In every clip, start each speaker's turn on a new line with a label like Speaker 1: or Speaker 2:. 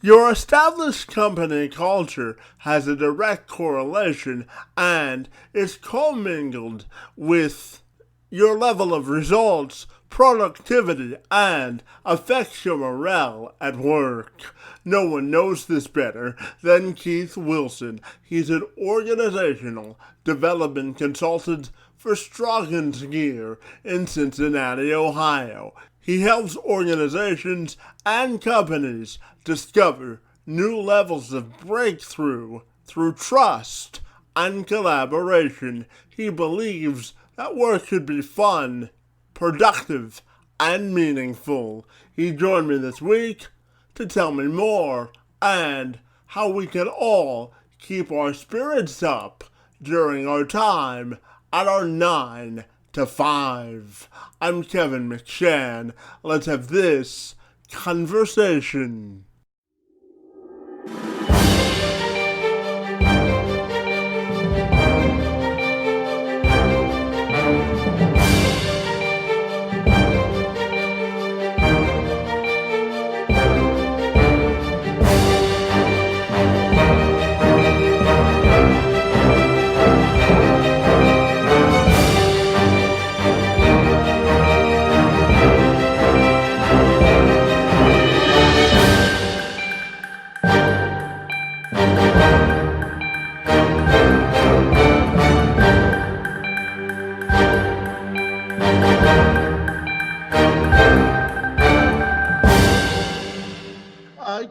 Speaker 1: Your established company culture has a direct correlation and is commingled with your level of results, productivity, and affects your morale at work. No one knows this better than Keith Wilson. He's an organizational development consultant for Strong's Gear in Cincinnati, Ohio. He helps organizations and companies discover new levels of breakthrough through trust and collaboration. He believes that work should be fun, productive, and meaningful. He joined me this week to tell me more and how we can all keep our spirits up during our time at our 9 to 5. I'm Kevin McShann. Let's have this conversation.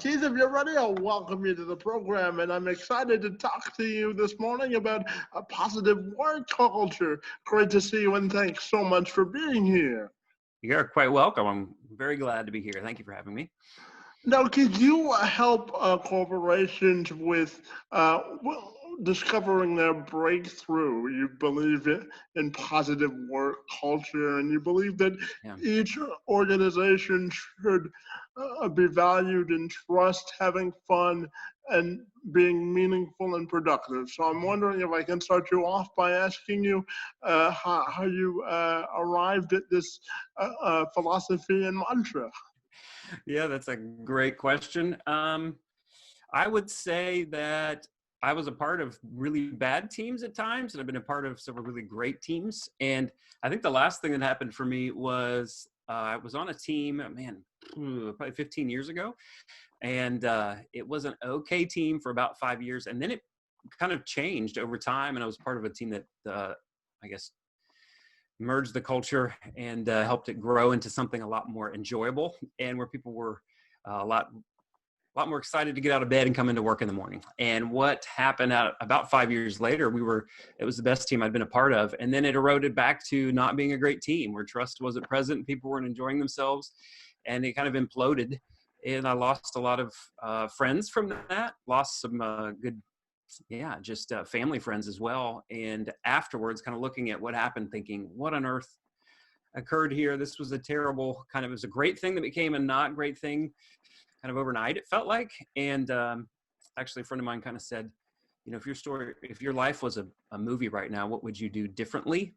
Speaker 1: Keith, if you're ready, I'll welcome you to the program, and I'm excited to talk to you this morning about a positive work culture. Great to see you, and thanks so much for being here.
Speaker 2: You're quite welcome. I'm very glad to be here. Thank you for having me.
Speaker 1: Now, could you help corporations with discovering their breakthrough? You believe in positive work culture, and you believe that
Speaker 2: Yeah.
Speaker 1: each organization should be valued in trust, having fun, and being meaningful and productive. So I'm wondering if I can start you off by asking you how you arrived at this philosophy and mantra.
Speaker 2: Yeah, that's a great question. I would say that I was a part of really bad teams at times, and I've been a part of several really great teams. And I think the last thing that happened for me was I was on a team, man, probably 15 years ago, and it was an okay team for about 5 years, and then it kind of changed over time, and I was part of a team that I guess merged the culture and helped it grow into something a lot more enjoyable, and where people were a lot more excited to get out of bed and come into work in the morning. And what happened about 5 years later, it was the best team I'd been a part of. And then it eroded back to not being a great team where trust wasn't present. People weren't enjoying themselves, and it kind of imploded. And I lost a lot of friends from that, lost some good, yeah, just family friends as well. And afterwards, kind of looking at what happened, thinking, what on earth occurred here? This was a terrible kind of, it was a great thing that became a not great thing kind of overnight, it felt like. And actually a friend of mine kind of said, if your life was a movie right now, what would you do differently?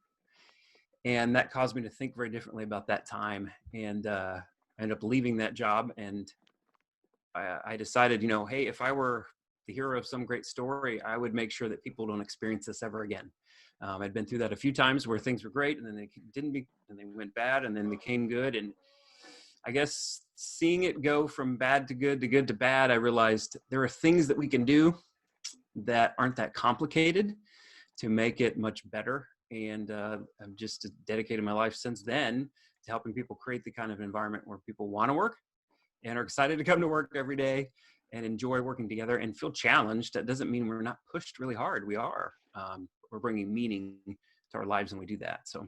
Speaker 2: And that caused me to think very differently about that time. And I ended up leaving that job. And I decided, hey, if I were the hero of some great story, I would make sure that people don't experience this ever again. I'd been through that a few times where things were great and then they didn't be, and they went bad and then became good. And I guess seeing it go from bad to good to bad, I realized there are things that we can do that aren't that complicated to make it much better. And I've just dedicated my life since then to helping people create the kind of environment where people want to work and are excited to come to work every day and enjoy working together and feel challenged. That doesn't mean we're not pushed really hard. We are. We're bringing meaning to our lives when we do that. So.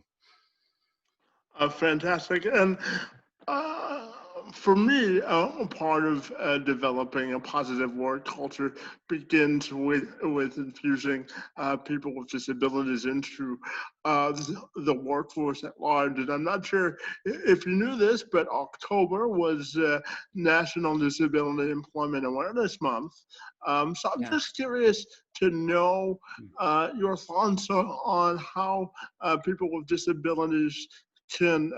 Speaker 1: Fantastic. And uh, for me, a part of developing a positive work culture begins with infusing people with disabilities into the workforce at large. And I'm not sure if you knew this, but October was National Disability Employment Awareness Month. So I'm just curious to know your thoughts on how people with disabilities can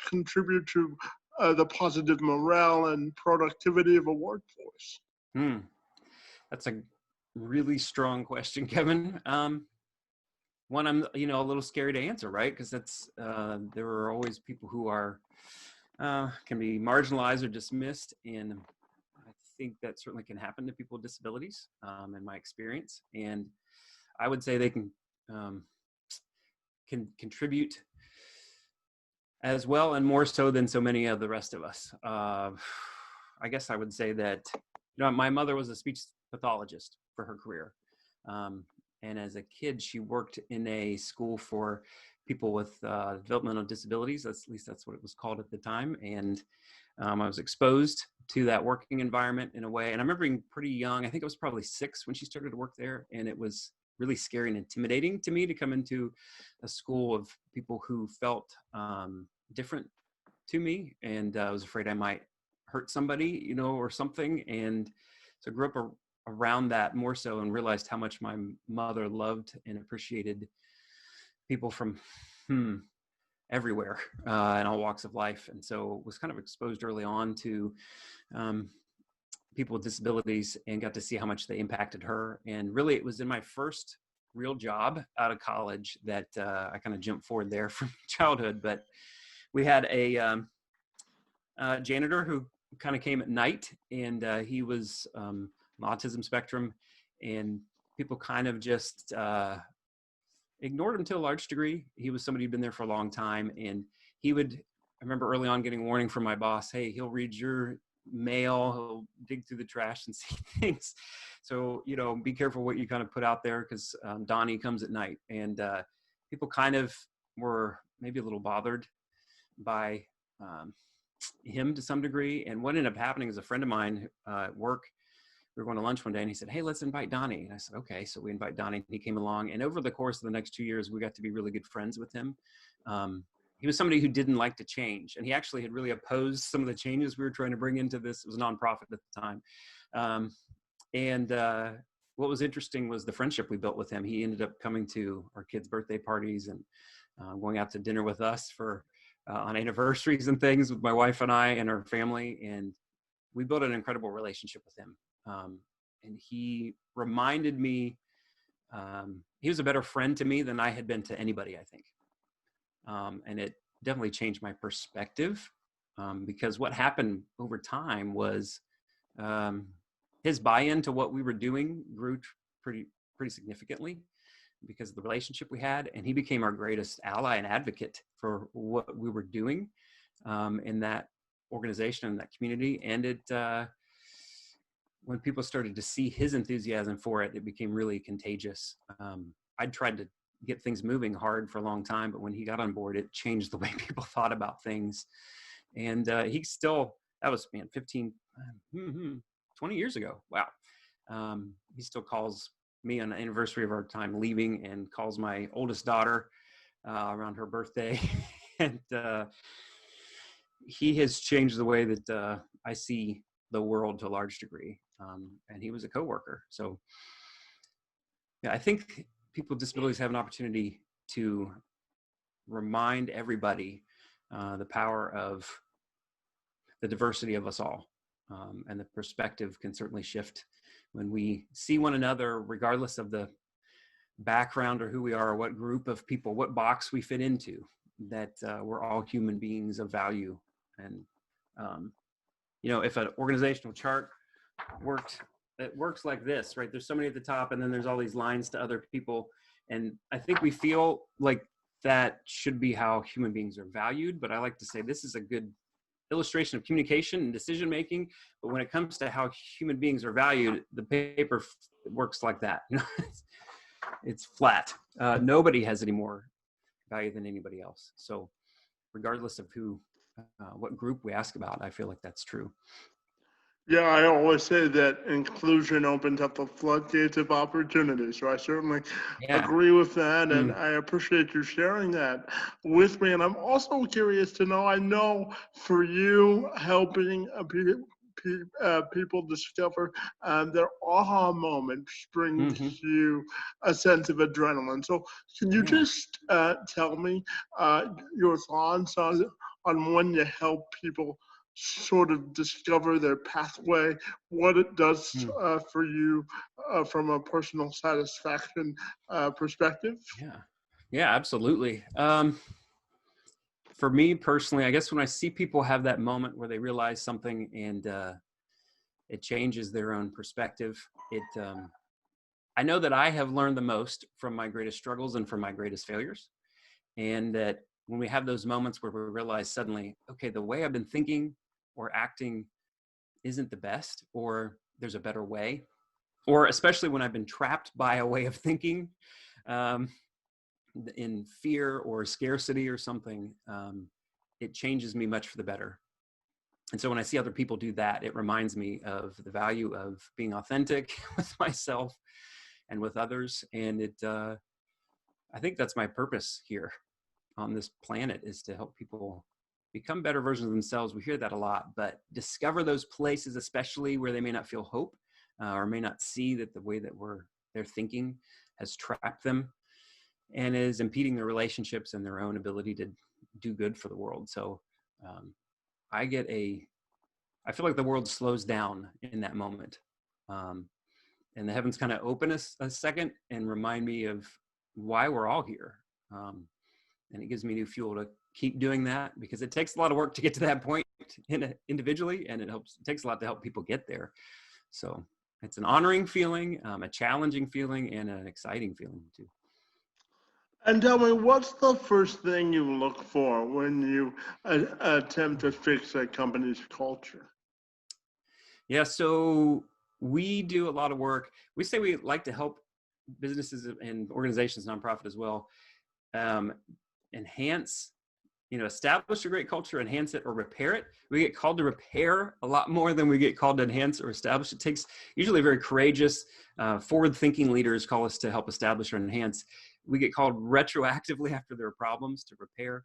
Speaker 1: contribute to the positive morale and productivity of a workforce?
Speaker 2: Hmm. That's a really strong question, Kevin. One I'm a little scary to answer, right? Because that's there are always people who are can be marginalized or dismissed, and I think that certainly can happen to people with disabilities, in my experience. And I would say they um, can contribute as well and more so than so many of the rest of us. I guess I would say that my mother was a speech pathologist for her career. Um, and as a kid, she worked in a school for people with developmental disabilities. At least that's what it was called at the time. And I was exposed to that working environment in a way. And I remember being pretty young. I think I was probably 6 when she started to work there. And it was really scary and intimidating to me to come into a school of people who felt different to me. And I was afraid I might hurt somebody, or something. And so I grew up around that more so, and realized how much my mother loved and appreciated people from everywhere, in all walks of life. And so was kind of exposed early on to people with disabilities, and got to see how much they impacted her. And really, it was in my first real job out of college that I kind of jumped forward there from childhood. But we had a janitor who kind of came at night, and he was on the autism spectrum, and people kind of just ignored him to a large degree. He was somebody who'd been there for a long time, and I remember early on getting a warning from my boss, hey, he'll read your mail, he'll dig through the trash and see things. So, be careful what you kind of put out there, because Donnie comes at night. And people kind of were maybe a little bothered by him to some degree. And what ended up happening is, a friend of mine at work, we were going to lunch one day, and he said, hey, let's invite Donnie. And I said, okay. So we invite Donnie, and he came along. And over the course of the next 2 years, we got to be really good friends with him. He was somebody who didn't like to change. And he actually had really opposed some of the changes we were trying to bring into this. It was a nonprofit at the time. And what was interesting was the friendship we built with him. He ended up coming to our kids' birthday parties, and going out to dinner with us for on anniversaries and things with my wife and I and our family. And we built an incredible relationship with him. And he reminded me, he was a better friend to me than I had been to anybody, I think. And it definitely changed my perspective, because what happened over time was his buy-in to what we were doing grew pretty significantly because of the relationship we had. And he became our greatest ally and advocate for what we were doing in that organization and that community. And it, when people started to see his enthusiasm for it, it became really contagious. I'd tried to get things moving hard for a long time, but when he got on board, it changed the way people thought about things. And he still, that was 15, 20 years ago. Wow. He still calls me on the anniversary of our time leaving, and calls my oldest daughter around her birthday. And he has changed the way that I see the world to a large degree. And he was a coworker. So yeah, I think people with disabilities have an opportunity to remind everybody the power of the diversity of us all. And the perspective can certainly shift when we see one another, regardless of the background or who we are, or what group of people, what box we fit into, that we're all human beings of value. And, if an organizational chart it works like this, right? There's somebody at the top, and then there's all these lines to other people. And I think we feel like that should be how human beings are valued. But I like to say this is a good illustration of communication and decision making. But when it comes to how human beings are valued, the paper works like that. It's flat. Nobody has any more value than anybody else. So regardless of what group we ask about, I feel like that's true.
Speaker 1: Yeah, I always say that inclusion opens up the floodgates of opportunity. So I certainly agree with that, and I appreciate you sharing that with me. And I'm also curious to know, I know for you, helping people discover their aha moment brings you a sense of adrenaline. So can you just tell me your thoughts on when you help people sort of discover their pathway, what it does
Speaker 2: Mm,
Speaker 1: for you from a personal satisfaction perspective?
Speaker 2: yeah. Yeah, absolutely. For me personally, I guess when I see people have that moment where they realize something and it changes their own perspective, I know that I have learned the most from my greatest struggles and from my greatest failures. And that when we have those moments where we realize suddenly, okay, the way I've been thinking or acting isn't the best, or there's a better way, or especially when I've been trapped by a way of thinking um, in fear or scarcity or something, it changes me much for the better. And so when I see other people do that, it reminds me of the value of being authentic with myself and with others. And I think that's my purpose here on this planet, is to help people become better versions of themselves. We hear that a lot, but discover those places, especially where they may not feel hope or may not see that the way that they're thinking has trapped them and is impeding their relationships and their own ability to do good for the world. So um, I get I feel like the world slows down in that moment. Um, and the heavens kind of open a second and remind me of why we're all here. And it gives me new fuel to keep doing that, because it takes a lot of work to get to that point individually, and it takes a lot to help people get there. So it's an honoring feeling, a challenging feeling, and an exciting feeling too.
Speaker 1: And tell me, what's the first thing you look for when you attempt to fix a company's culture?
Speaker 2: Yeah, so we do a lot of work. We say we like to help businesses and organizations, nonprofit as well, um, enhance, establish a great culture, enhance it, or repair it. We get called to repair a lot more than we get called to enhance or establish. It takes usually very courageous, forward-thinking leaders call us to help establish or enhance. We get called retroactively after there are problems to repair.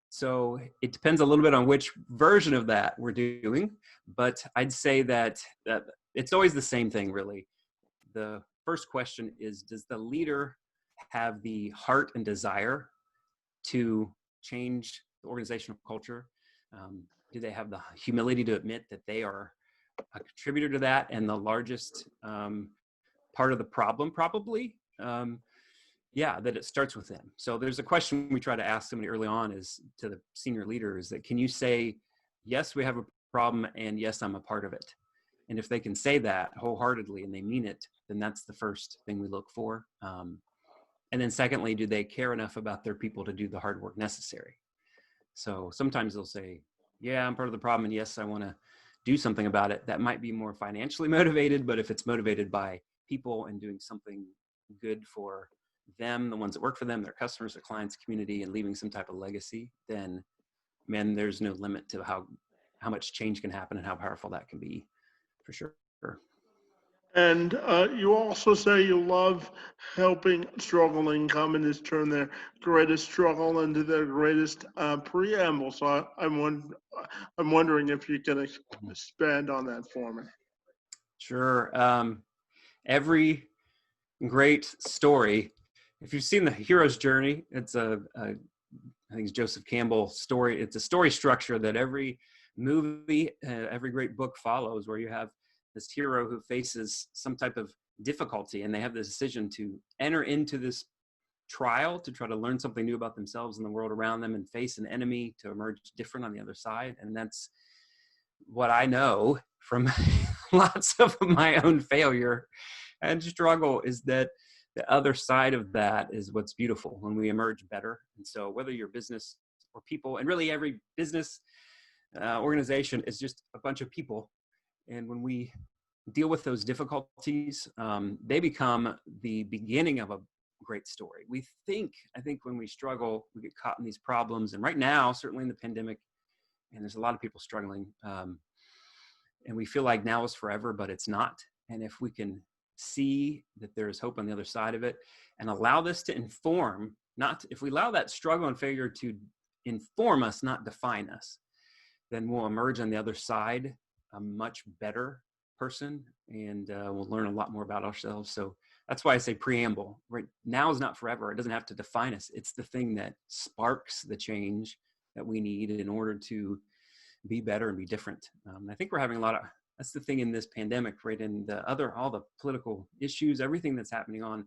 Speaker 2: So it depends a little bit on which version of that we're doing, but I'd say that it's always the same thing, really. The first question is, does the leader have the heart and desire to change the organizational culture? Do they have the humility to admit that they are a contributor to that and the largest part of the problem, probably? Yeah, that it starts with them. So there's a question we try to ask somebody early on, is to the senior leaders, that can you say, yes, we have a problem, and yes, I'm a part of it? And if they can say that wholeheartedly and they mean it, then that's the first thing we look for. And then secondly, do they care enough about their people to do the hard work necessary? So sometimes they'll say, yeah, I'm part of the problem, and yes, I want to do something about it. That might be more financially motivated, but if it's motivated by people and doing something good for them, the ones that work for them, their customers, their clients, community, and leaving some type of legacy, then man, there's no limit to how much change can happen and how powerful that can be, for sure.
Speaker 1: And you also say you love helping struggling companies turn their greatest struggle into their greatest preamble. So I'm wondering if you can expand on that for me.
Speaker 2: Sure. Every great story, if you've seen the hero's journey, it's I think it's Joseph Campbell's story. It's a story structure that every movie, every great book follows, where you have this hero who faces some type of difficulty, and they have the decision to enter into this trial to try to learn something new about themselves and the world around them, and face an enemy to emerge different on the other side. And that's what I know from lots of my own failure and struggle, is that the other side of that is what's beautiful, when we emerge better. And so whether you're business or people, and really every business organization is just a bunch of people, and when we deal with those difficulties, they become the beginning of a great story. I think when we struggle, we get caught in these problems, and right now, certainly in the pandemic, and there's a lot of people struggling, and we feel like now is forever, but it's not. And if we can see that there is hope on the other side of it, and allow this to inform, not if we allow that struggle and failure to inform us, not define us, then we'll emerge on the other side a much better person, and we'll learn a lot more about ourselves. So that's why I say preamble. Right now is not forever. It doesn't have to define us. It's the thing that sparks the change that we need in order to be better and be different. I think we're having a lot of, that's the thing in this pandemic, right? And all the political issues, everything that's happening on,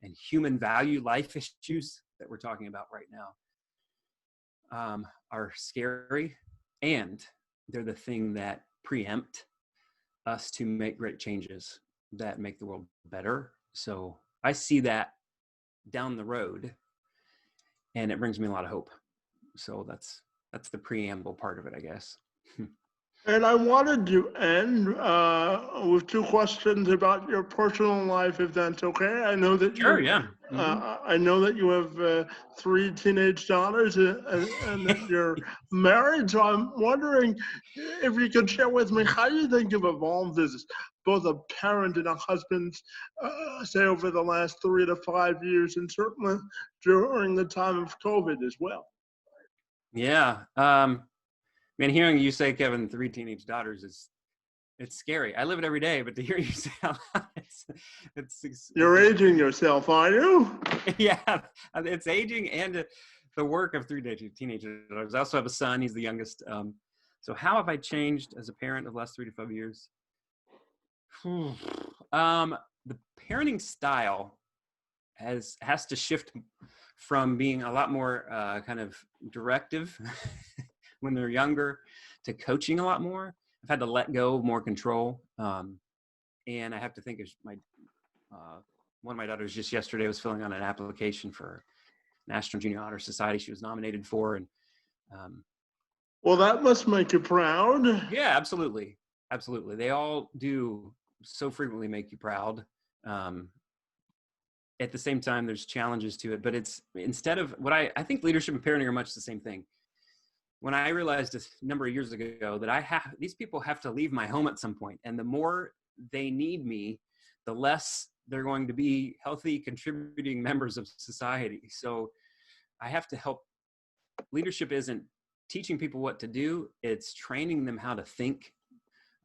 Speaker 2: and human value, life issues that we're talking about right now, are scary, and they're the thing that preempt us to make great changes that make the world better. So I see that down the road, and it brings me a lot of hope. So that's the preamble part of it, I guess.
Speaker 1: And I wanted to end with two questions about your personal life, if that's okay.
Speaker 2: Sure, yeah.
Speaker 1: I know that you have three teenage daughters, and that you're married. So I'm wondering if you could share with me how you think you've evolved as both a parent and a husband, say over the last 3 to 5 years, and certainly during the time of COVID as well.
Speaker 2: Yeah. Man, hearing you say, Kevin, three teenage daughters it's scary. I live it every day, but to hear you say out loud,
Speaker 1: You're aging yourself, are you?
Speaker 2: yeah, it's aging, and the work of three teenage daughters. I also have a son. He's the youngest. So how have I changed as a parent of the last 3 to 5 years? The parenting style has to shift from being a lot more kind of directive when they're younger to coaching a lot more. I've had to let go of more control, and I have to think of one of my daughters just yesterday was filling out an application for National Junior Honor Society she was nominated for, and
Speaker 1: well, that must make you proud.
Speaker 2: yeah, absolutely. They all do so frequently make you proud. At the same time, there's challenges to it, but it's instead of what I think leadership and parenting are much the same thing. When I realized a number of years ago that these people have to leave my home at some point, and the more they need me, the less they're going to be healthy, contributing members of society. So I have to help. Leadership isn't teaching people what to do, it's training them how to think.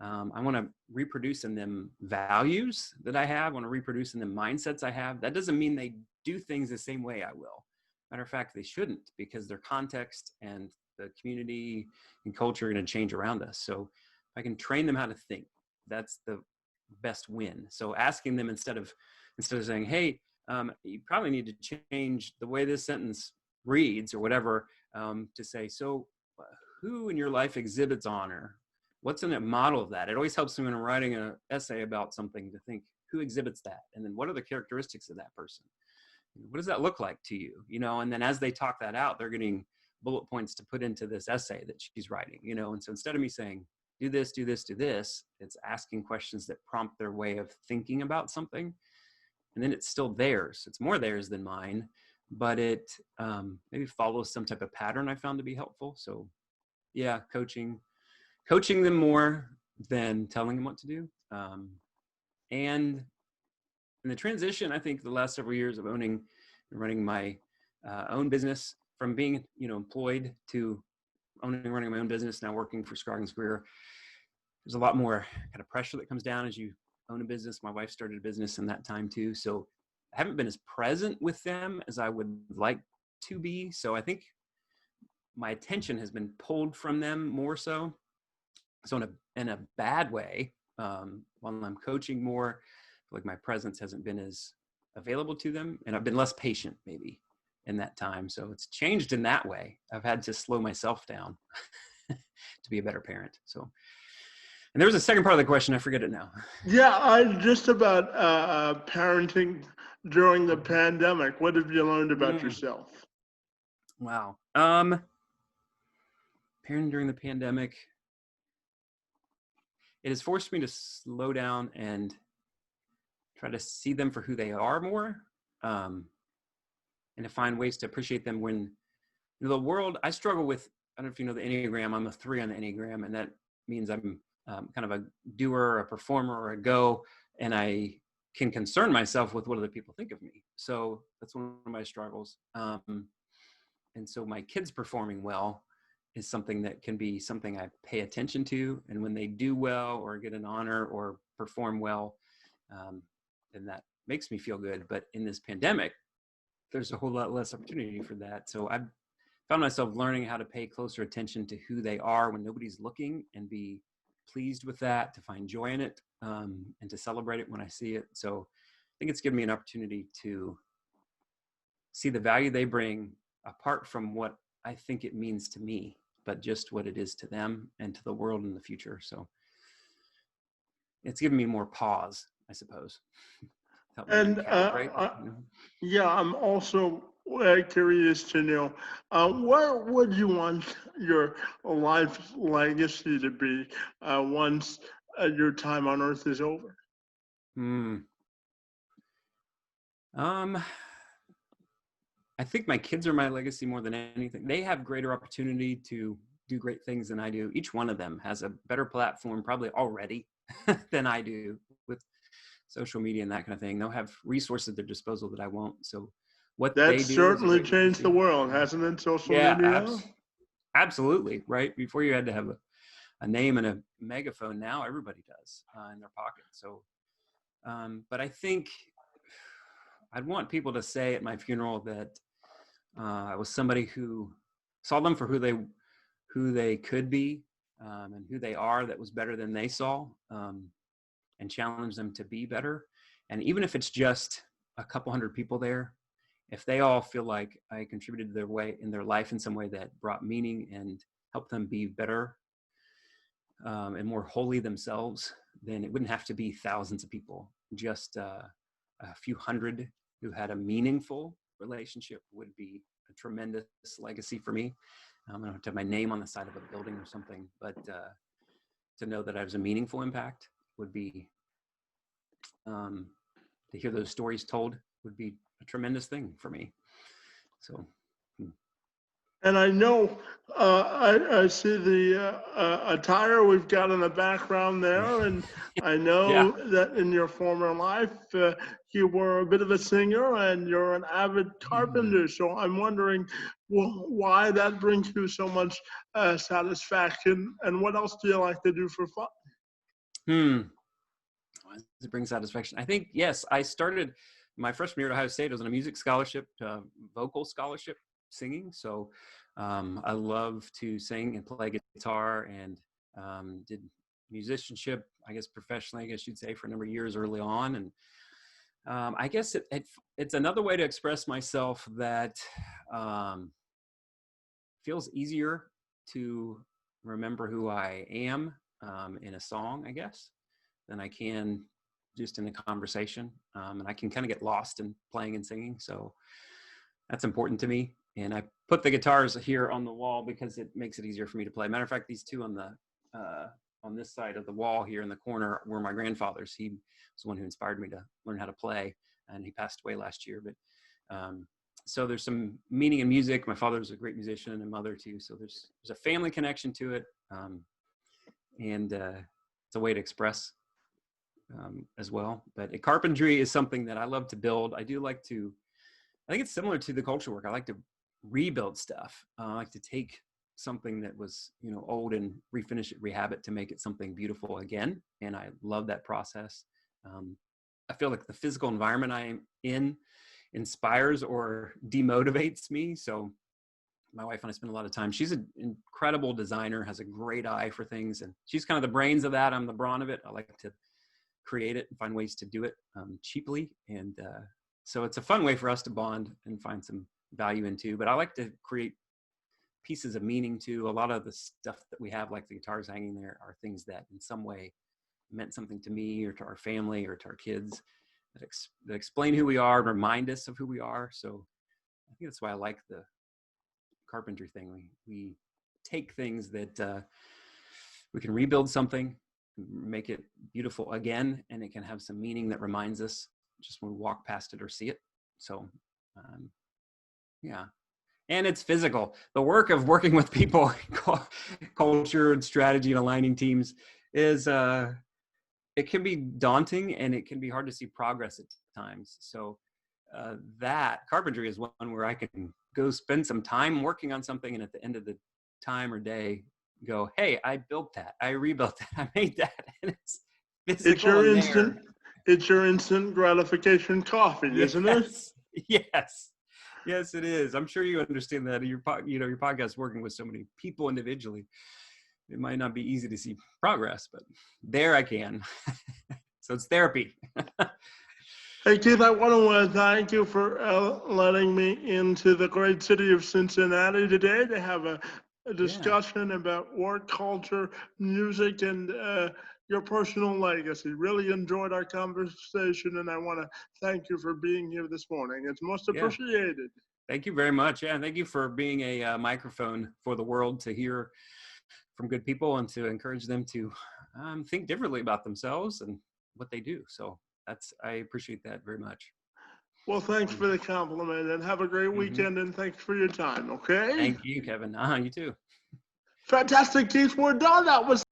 Speaker 2: I want to reproduce in them values that I have. I want to reproduce in them mindsets I have. That doesn't mean they do things the same way I will. Matter of fact, they shouldn't, because their context and the community and culture are going to change around us. So if I can train them how to think, that's the best win. So asking them instead of saying, hey, you probably need to change the way this sentence reads or whatever, to say, so who in your life exhibits honor? What's in a model of that? It always helps me when I'm writing an essay about something to think, who exhibits that? And then what are the characteristics of that person? What does that look like to you? And then as they talk that out, they're getting bullet points to put into this essay that she's writing, and so instead of me saying, do this, do this, do this, it's asking questions that prompt their way of thinking about something. And then it's still theirs. It's more theirs than mine, but it maybe follows some type of pattern I found to be helpful. So yeah, coaching them more than telling them what to do. And in the transition, I think the last several years of owning and running my own business, from being employed to running my own business, now working for Scroggins Greer, there's a lot more kind of pressure that comes down as you own a business. My wife started a business in that time too, so I haven't been as present with them as I would like to be. So I think my attention has been pulled from them more so. So in a bad way, while I'm coaching more, like my presence hasn't been as available to them, and I've been less patient maybe in that time. So it's changed in that way. I've had to slow myself down to be a better parent. So, and there was a second part of the question. I forget it now.
Speaker 1: Yeah, I just about parenting during the pandemic. What have you learned about yourself?
Speaker 2: Wow. Parenting during the pandemic, it has forced me to slow down and try to see them for who they are more, and to find ways to appreciate them when the world. I struggle with, I don't know if you know the Enneagram. I'm a 3 on the Enneagram, and that means I'm kind of a doer, a performer, or a go, and I can concern myself with what other people think of me. So that's one of my struggles. And so my kids performing well is something that can be something I pay attention to. And when they do well or get an honor or perform well, then that makes me feel good. But in this pandemic, there's a whole lot less opportunity for that. So I've found myself learning how to pay closer attention to who they are when nobody's looking, and be pleased with that, to find joy in it, and to celebrate it when I see it. So I think it's given me an opportunity to see the value they bring apart from what I think it means to me, but just what it is to them and to the world in the future. So it's given me more pause, I suppose. Help me
Speaker 1: And
Speaker 2: recalibrate,
Speaker 1: yeah, I'm also curious to know what would you want your life legacy to be once your time on Earth is over?
Speaker 2: Hmm. I think my kids are my legacy more than anything. They have greater opportunity to do great things than I do. Each one of them has a better platform probably already than I do with social media and that kind of thing. They'll have resources at their disposal that I won't. So what they
Speaker 1: That's
Speaker 2: do is a
Speaker 1: certainly
Speaker 2: great
Speaker 1: changed the
Speaker 2: legacy.
Speaker 1: world, hasn't it? Social
Speaker 2: Yeah,
Speaker 1: media.
Speaker 2: absolutely. Right. Before you had to have a name and a megaphone. Now everybody does in their pocket. So, but I think I'd want people to say at my funeral that I was somebody who saw them for who they could be, and who they are, that was better than they saw, and challenge them to be better. And even if it's just a couple hundred people there, if they all feel like I contributed to their way in their life in some way that brought meaning and helped them be better, and more holy themselves, then it wouldn't have to be thousands of people. Just a few hundred who had a meaningful relationship would be a tremendous legacy for me. I don't have to have my name on the side of a building or something, but to know that I was a meaningful impact would be, to hear those stories told would be a tremendous thing for me. So,
Speaker 1: And I know I see the attire we've got in the background there, and I
Speaker 2: yeah.
Speaker 1: know that in your former life you were a bit of a singer and you're an avid carpenter. So I'm wondering why that brings you so much satisfaction, and what else do you like to do for fun?
Speaker 2: Hmm. Does it bring satisfaction? I think, yes, I started my freshman year at Ohio State. I was on a music scholarship, vocal scholarship, singing. So I love to sing and play guitar, and did musicianship, I guess professionally, I guess you'd say, for a number of years early on. And I guess it's another way to express myself that um, feels easier to remember who I am in a song, I guess, than I can just in a conversation. And I can kind of get lost in playing and singing. So that's important to me. And I put the guitars here on the wall because it makes it easier for me to play. Matter of fact, these two on this side of the wall here in the corner were my grandfather's. He was the one who inspired me to learn how to play, and he passed away last year. But so there's some meaning in music. My father was a great musician, and mother too. So there's a family connection to it, and it's a way to express as well. But carpentry is something that I love to build. I do like to, I think it's similar to the culture work. I like to rebuild stuff. I like to take something that was, old and refinish it, rehab it to make it something beautiful again. And I love that process. I feel like the physical environment I am in inspires or demotivates me. So my wife and I spend a lot of time. She's an incredible designer, has a great eye for things, and she's kind of the brains of that. I'm the brawn of it. I like to create it and find ways to do it cheaply. And so it's a fun way for us to bond and find some value into. But I like to create pieces of meaning too. A lot of the stuff that we have, like the guitars hanging there, are things that in some way meant something to me or to our family or to our kids, that explain who we are and remind us of who we are. So I think that's why I like the carpentry thing. We take things that we can rebuild something, make it beautiful again, and it can have some meaning that reminds us just when we walk past it or see it. So yeah. And it's physical. The work of working with people, culture and strategy and aligning teams is it can be daunting, and it can be hard to see progress at times. So that carpentry is one where I can go spend some time working on something, and at the end of the time or day go, hey, I built that, I rebuilt that, I made that, and it's
Speaker 1: It's
Speaker 2: physical
Speaker 1: your
Speaker 2: in
Speaker 1: instant,
Speaker 2: there.
Speaker 1: it's your instant gratification coffee, isn't it?
Speaker 2: Yes, yes, Yes, it is. I'm sure you understand that. Your podcast working with so many people individually, it might not be easy to see progress, but there I can. So it's therapy.
Speaker 1: Hey, Keith, I want to thank you for letting me into the great city of Cincinnati today to have a
Speaker 2: Yeah.
Speaker 1: discussion about work culture, music, and your personal legacy. Really enjoyed our conversation, and I want to thank you for being here this morning. It's most
Speaker 2: Yeah.
Speaker 1: appreciated.
Speaker 2: Thank you very much. Yeah. Thank you for being a microphone for the world to hear from good people and to encourage them to think differently about themselves and what they do. So I appreciate that very much.
Speaker 1: Well, thanks for the compliment, and have a great
Speaker 2: Mm-hmm.
Speaker 1: weekend, and thanks for your time, okay?
Speaker 2: Thank you, Kevin. You too.
Speaker 1: Fantastic, Keith. We're done. That was